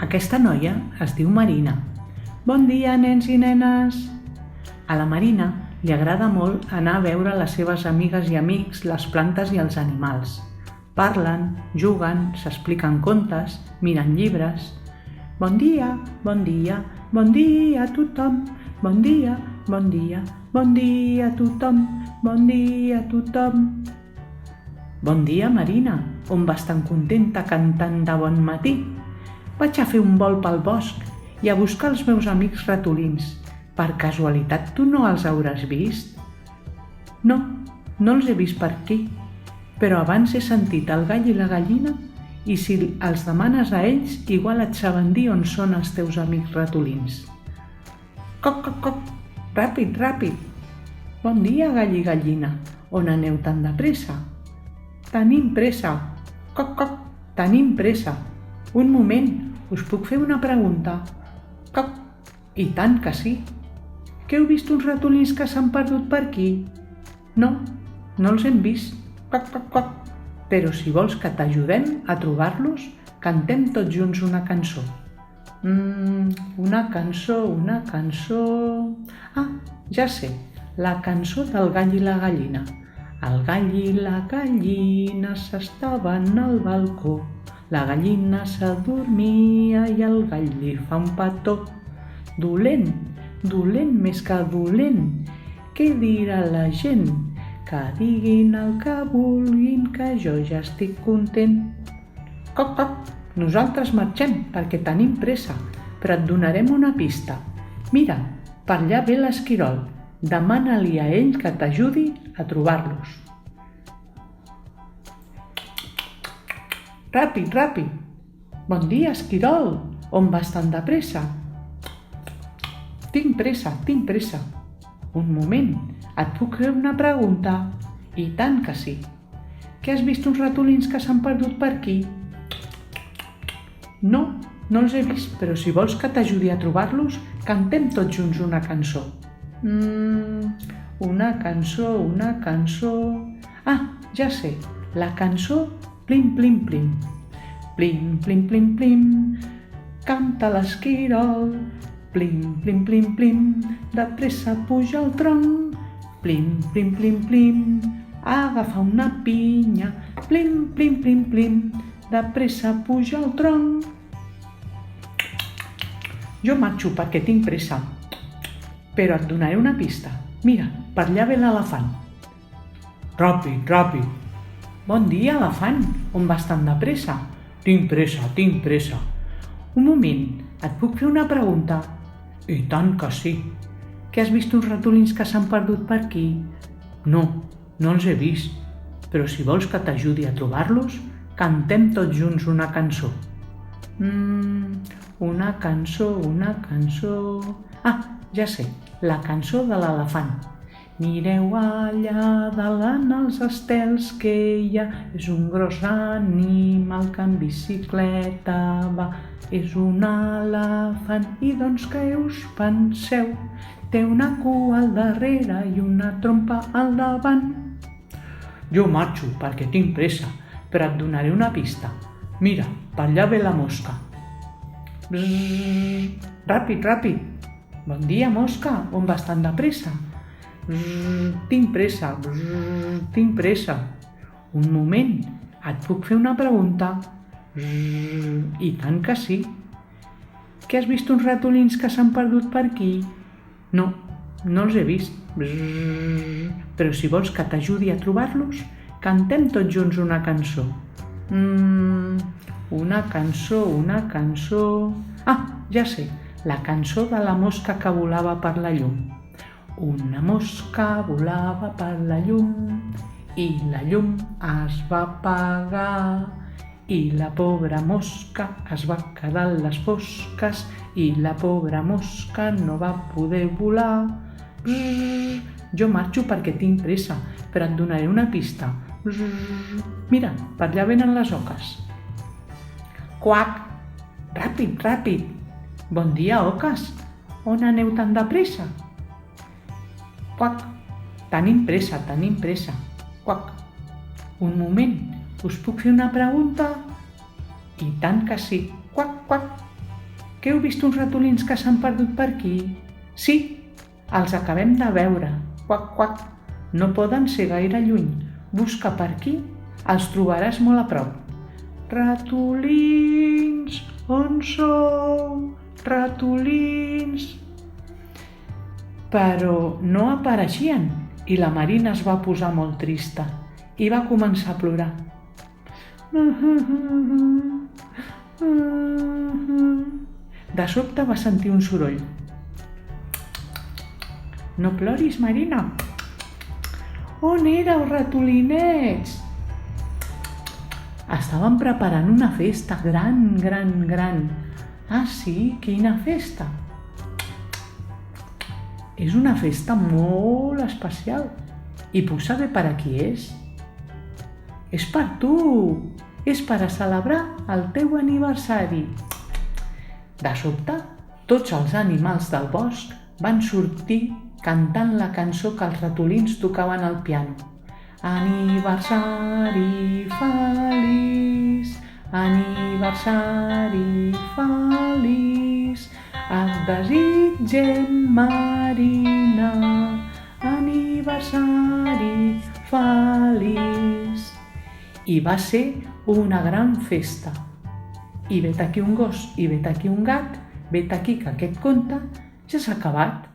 Aquesta noia es diu Marina. Bon dia, nens i nenes! A la Marina li agrada molt anar a veure les seves amigues i amics, les plantes i els animals. Parlen, juguen, s'expliquen contes, miren llibres. Bon dia, bon dia, bon dia a tothom. Bon dia, bon dia, bon dia a tothom. Bon dia a tothom. Bon dia, Marina. On vas tan contenta cantant de bon matí? Vaig a fer un vol pel bosc i a buscar els meus amics ratolins. Per casualitat tu no els hauràs vist? No, no els he vist per aquí, però abans he sentit el gall i la gallina i si els demanes a ells, igual et saben dir on són els teus amics ratolins. Coc, coc, coc, ràpid, ràpid! Bon dia, gall i gallina, on aneu tan de pressa? Tenim pressa! Coc, coc, tenim pressa! Un moment, us puc fer una pregunta? Coc, i tant que sí! Que heu vist uns ratolins que s'han perdut per aquí? No, no els hem vist. Coc, coc, coc. Però si vols que t'ajudem a trobar-los, cantem tots junts una cançó. Una cançó... Ah, ja sé, la cançó del gall i la gallina. El gall i la gallina s'estaven al balcó. La gallina s'adormia i el gall li fa un petó. Dolent, dolent més que dolent, què dirà la gent? Que diguin el que vulguin, que jo ja estic content. Coc, coc, nosaltres marxem perquè tenim pressa, però et donarem una pista. Mira, per allà ve l'esquirol. Demana-li a ell que t'ajudi a trobar-los. Ràpid, ràpid! Bon dia, esquirol! On vas tan de pressa? Tinc pressa, tinc pressa. Un moment, et puc fer una pregunta? I tant que sí. Que has vist uns ratolins que s'han perdut per aquí? No, no els he vist, però si vols que t'ajudi a trobar-los, cantem tots junts una cançó. Una cançó... Ah, ja sé, la cançó Plim, plim, plim. Plim, plim, plim, plim, canta l'esquirol. Plim, plim, plim, plim, de pressa puja al tronc. Plim, plim, plim, plim, agafa una pinya. Plim, plim, plim, plim, de pressa puja al tronc. Jo marxo perquè tinc pressa, però et donaré una pista. Mira, per allà ve l'elefant. Ràpid, ràpid! Bon dia, elefant! On vas tan de pressa? Tinc pressa, tinc pressa. Un moment, et puc fer una pregunta? I tant que sí. Que has vist uns ratolins que s'han perdut per aquí? No, no els he vist. Però si vols que t'ajudi a trobar-los, cantem tots junts una cançó. Una cançó... Ah, ja sé, la cançó de l'elefant. Mireu allà dalt els estels que hi ha, és un gros animal que en bicicleta va. És un elefant i doncs què us penseu? Té una cua al darrere i una trompa al davant. Jo marxo perquè tinc pressa, però et donaré una pista. Mira, per allà ve la mosca. Bzzz, ràpid, ràpid! Bon dia, mosca, on vas tan de pressa? Tinc pressa, tinc pressa. Un moment, et puc fer una pregunta? I tant que sí. Que has vist uns ratolins que s'han perdut per aquí? No, no els he vist. Però si vols que t'ajudi a trobar-los, cantem tots junts una cançó. Una cançó... Ah, ja sé, la cançó de la mosca que volava per la llum. Una mosca volava per la llum i la llum es va apagar i la pobra mosca es va quedar a les fosques i la pobra mosca no va poder volar. Jo marxo perquè tinc pressa, però et donaré una pista. Mira, per allà venen les oques. Quac! Ràpid, ràpid! Bon dia, oques! On aneu tan de pressa? Quac! Tenim pressa, tenim pressa. Quac! Un moment, us puc fer una pregunta? I tant que sí. Quac, quac! Que heu vist uns ratolins que s'han perdut per aquí? Sí, els acabem de veure. Quac, quac. No poden ser gaire lluny. Busca per aquí, els trobaràs molt a prop. Ratolins, on sou? Ratolins. Però no apareixien i la Marina es va posar molt trista i va començar a plorar. De sobte va sentir un soroll. No ploris, Marina. On éreu, ratolinets? Estaven preparant una festa gran, gran, gran. Ah, sí? Quina festa? És una festa molt especial. I puc saber per a qui és? És per tu! És per a celebrar el teu aniversari. De sobte, tots els animals del bosc van sortir cantant la cançó que els ratolins tocaven al piano. Aniversari feliç, aniversari feliç, et desitgem, Marina, aniversari feliç. I va ser una gran festa. I vet aquí un gos i vet aquí un gat, vet aquí que aquest conte ja s'ha acabat.